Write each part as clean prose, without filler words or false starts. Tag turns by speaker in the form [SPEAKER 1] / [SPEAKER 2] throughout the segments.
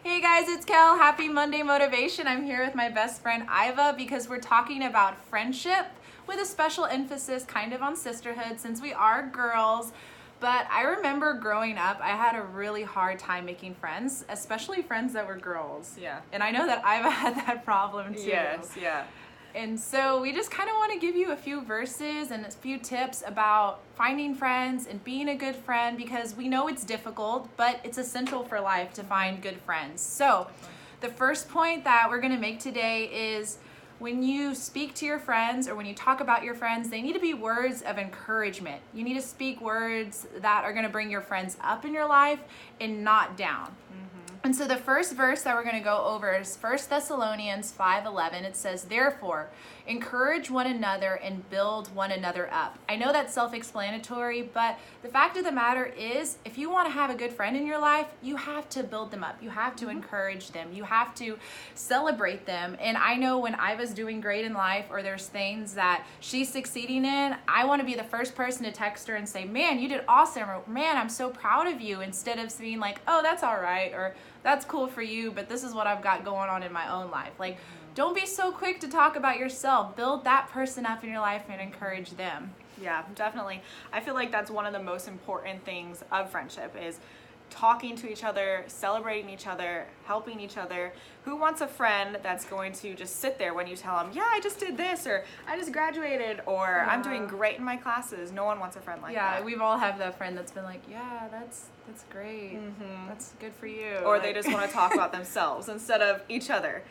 [SPEAKER 1] Hey guys, it's Kel. Happy Monday Motivation. I'm here with my best friend Iva because we're talking about friendship with a special emphasis kind of on sisterhood since we are girls. But I remember growing up, I had a really hard time making friends, especially friends that were girls.
[SPEAKER 2] Yeah.
[SPEAKER 1] And I know that Iva had that problem too.
[SPEAKER 2] Yes, yeah.
[SPEAKER 1] And so we just kind of want to give you a few verses and a few tips about finding friends and being a good friend because we know it's difficult, but it's essential for life to find good friends. So the first point that we're going to make today is when you speak to your friends or when you talk about your friends, they need to be words of encouragement. You need to speak words that are going to bring your friends up in your life and not down. And so the first verse that we're going to go over is 1 Thessalonians 5:11. It says, "Therefore, encourage one another and build one another up." I know that's self-explanatory, but the fact of the matter is, if you want to have a good friend in your life, you have to build them up. You have to encourage them. You have to celebrate them. And I know when Iva's doing great in life or there's things that she's succeeding in, I want to be the first person to text her and say, "Man, you did awesome," or "Man, I'm so proud of you," instead of being like, "Oh, that's all right," or "That's cool for you, but this is what I've got going on in my own life." Like, don't be so quick to talk about yourself. Build that person up in your life and encourage them.
[SPEAKER 2] Yeah, definitely. I feel like that's one of the most important things of friendship is talking to each other, celebrating each other, helping each other. Who wants a friend that's going to just sit there when you tell them, "Yeah, I just did this," or "I just graduated," or "I'm doing great in my classes"? No one wants a friend like that.
[SPEAKER 1] Yeah, we've all have that friend that's been like, "Yeah, that's great. That's good for you."
[SPEAKER 2] Or they just want to talk about themselves instead of each other.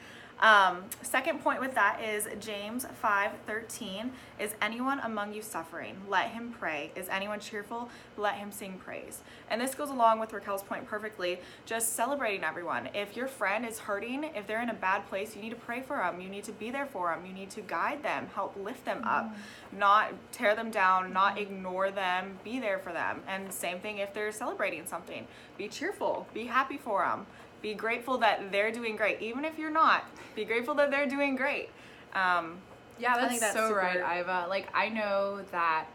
[SPEAKER 2] Second point with that is James 5:13. "Is anyone among you suffering? Let him pray. Is anyone cheerful? Let him sing praise." And this goes along with Raquel's point perfectly, just celebrating everyone. If your friend is hurting, if they're in a bad place, you need to pray for them. You need to be there for them. You need to guide them, help lift them up, not tear them down, not ignore them, be there for them. And same thing if they're celebrating something. Be cheerful, be happy for them. Be grateful that they're doing great. Even if you're not, be grateful that they're doing great.
[SPEAKER 1] Yeah, that's so right, Iva. Like, I know that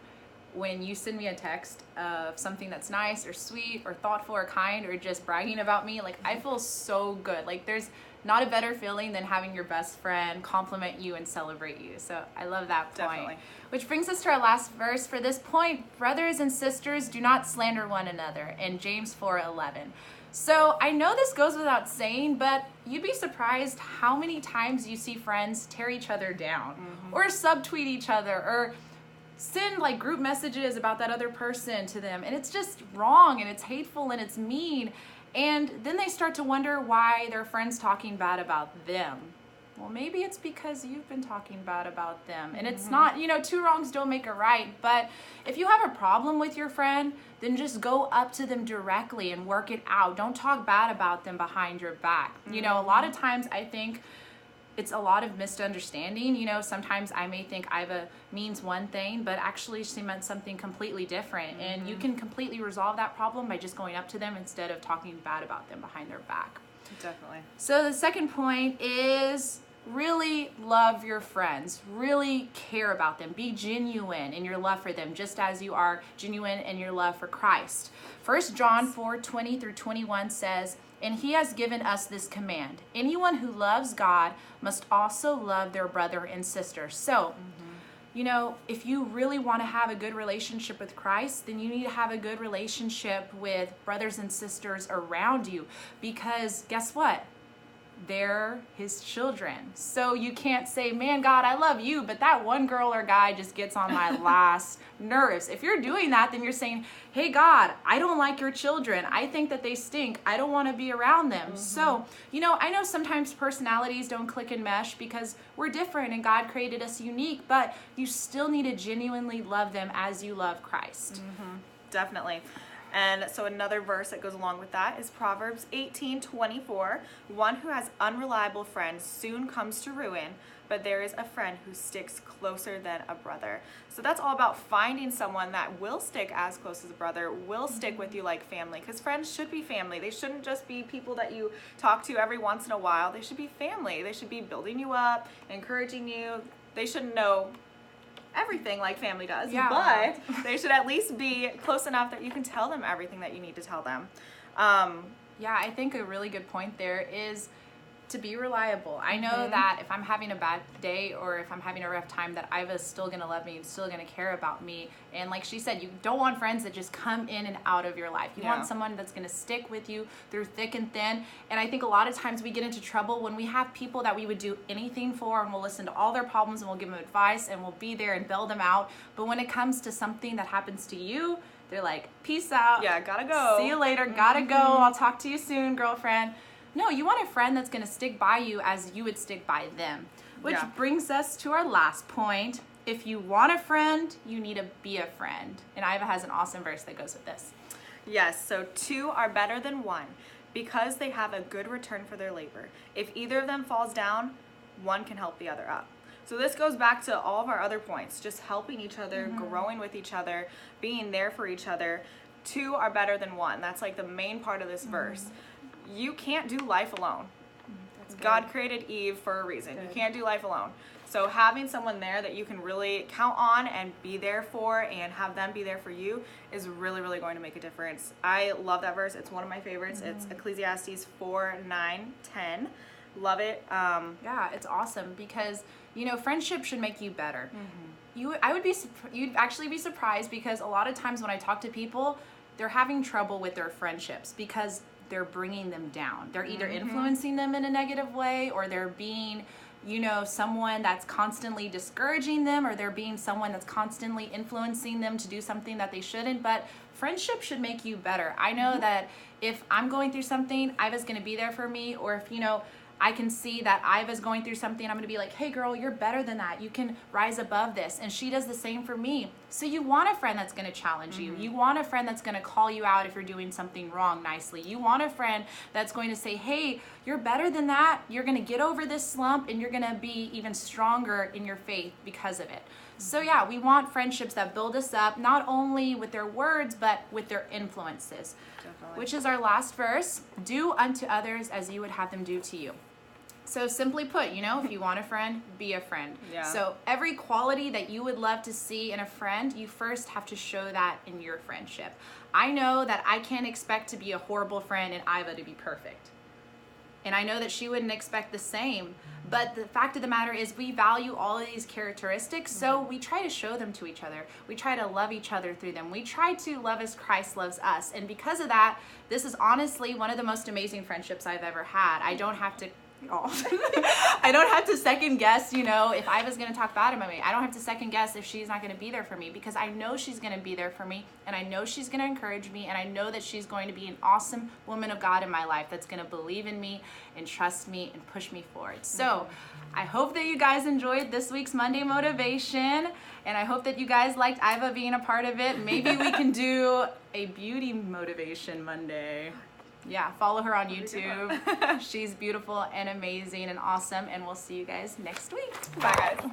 [SPEAKER 1] when you send me a text of something that's nice or sweet or thoughtful or kind or just bragging about me, like, I feel so good. Like, there's not a better feeling than having your best friend compliment you and celebrate you. So I love that point.
[SPEAKER 2] Definitely.
[SPEAKER 1] Which brings us to our last verse for this point. "Brothers and sisters, do not slander one another," in James 4:11. So I know this goes without saying, but you'd be surprised how many times you see friends tear each other down or subtweet each other or send like group messages about that other person to them. And it's just wrong and it's hateful and it's mean. And then they start to wonder why their friends talking bad about them. Well, maybe it's because you've been talking bad about them. And it's not, two wrongs don't make a right. But if you have a problem with your friend, then just go up to them directly and work it out. Don't talk bad about them behind your back. A lot of times I think it's a lot of misunderstanding. Sometimes I may think Iva means one thing, but actually she meant something completely different. And you can completely resolve that problem by just going up to them instead of talking bad about them behind their back.
[SPEAKER 2] Definitely.
[SPEAKER 1] So the second point is really love your friends. Really care about them. Be genuine in your love for them, just as you are genuine in your love for Christ. 1 John 4:20 through 21 says, "And he has given us this command: anyone who loves God must also love their brother and sister." So, if you really want to have a good relationship with Christ, then you need to have a good relationship with brothers and sisters around you. Because guess what? They're his children. So you can't say, "Man, God, I love you, but that one girl or guy just gets on my last nerves." If you're doing that, then you're saying, "Hey, God, I don't like your children. I think that they stink. I don't want to be around them." So, I know sometimes personalities don't click and mesh because we're different and God created us unique, but you still need to genuinely love them as you love Christ.
[SPEAKER 2] Definitely. And so another verse that goes along with that is Proverbs 18:24. "One who has unreliable friends soon comes to ruin, but there is a friend who sticks closer than a brother." So that's all about finding someone that will stick as close as a brother, will stick with you like family, because friends should be family. They shouldn't just be people that you talk to every once in a while. They should be family. They should be building you up, encouraging you. They should know everything like family does, but they should at least be close enough that you can tell them everything that you need to tell them.
[SPEAKER 1] Yeah, I think a really good point there is to be reliable. I know
[SPEAKER 2] Mm-hmm.
[SPEAKER 1] that if I'm having a bad day or if I'm having a rough time, that Iva's still gonna love me and still gonna care about me. And like she said, you don't want friends that just come in and out of your life. You
[SPEAKER 2] Yeah.
[SPEAKER 1] want someone that's gonna stick with you through thick and thin. And I think a lot of times we get into trouble when we have people that we would do anything for, and we'll listen to all their problems and we'll give them advice and we'll be there and bail them out. But when it comes to something that happens to you, they're like, peace out.
[SPEAKER 2] Yeah, gotta go.
[SPEAKER 1] See you later. Gotta go. I'll talk to you soon, girlfriend. No, you want a friend that's going to stick by you as you would stick by them. Which
[SPEAKER 2] Yeah.
[SPEAKER 1] brings us to our last point. If you want a friend, you need to be a friend. And Iva has an awesome verse that goes with this.
[SPEAKER 2] Yes, so 2 are better than 1 because they have a good return for their labor. If either of them falls down, one can help the other up. So this goes back to all of our other points, just helping each other, growing with each other, being there for each other. 2 are better than 1. That's like the main part of this verse. You can't do life alone.
[SPEAKER 1] That's good.
[SPEAKER 2] God created Eve for a reason. You
[SPEAKER 1] Good.
[SPEAKER 2] can't do life alone. So having someone there that you can really count on and be there for and have them be there for you is really, really going to make a difference. I love that verse. It's one of my favorites. It's Ecclesiastes 4:9-10. Love it.
[SPEAKER 1] Yeah, it's awesome because, you know, friendship should make you better. You'd actually be surprised because a lot of times when I talk to people, they're having trouble with their friendships because they're bringing them down. They're either influencing them in a negative way, or they're being, you know, someone that's constantly discouraging them, or they're being someone that's constantly influencing them to do something that they shouldn't. But friendship should make you better. I know that if I'm going through something, Iva's going to be there for me, or if, you know, I can see that Iva's going through something, I'm going to be like, hey girl, you're better than that. You can rise above this. And she does the same for me. So you want a friend that's going to challenge you. You want a friend that's going to call you out if you're doing something wrong nicely. You want a friend that's going to say, hey, you're better than that. You're going to get over this slump and you're going to be even stronger in your faith because of it. So yeah, we want friendships that build us up, not only with their words, but with their influences.
[SPEAKER 2] Definitely.
[SPEAKER 1] Which is our last verse. Do unto others as you would have them do to you. So simply put, you know, if you want a friend, be a friend.
[SPEAKER 2] Yeah.
[SPEAKER 1] So every quality that you would love to see in a friend, you first have to show that in your friendship. I know that I can't expect to be a horrible friend and Iva to be perfect. And I know that she wouldn't expect the same. But the fact of the matter is we value all of these characteristics, so we try to show them to each other. We try to love each other through them. We try to love as Christ loves us. And because of that, this is honestly one of the most amazing friendships I've ever had. I don't have to I don't have to second guess, you know, if Iva's going to talk bad about me. I don't have to second guess if she's not going to be there for me, because I know she's going to be there for me, and I know she's going to encourage me, and I know that she's going to be an awesome woman of God in my life that's going to believe in me and trust me and push me forward. So I hope that you guys enjoyed this week's Monday Motivation, and I hope that you guys liked Iva being a part of it. Maybe we can do a beauty motivation Monday. Yeah, follow her on YouTube. She's beautiful and amazing and awesome, and we'll see you guys next week.
[SPEAKER 2] Bye, guys.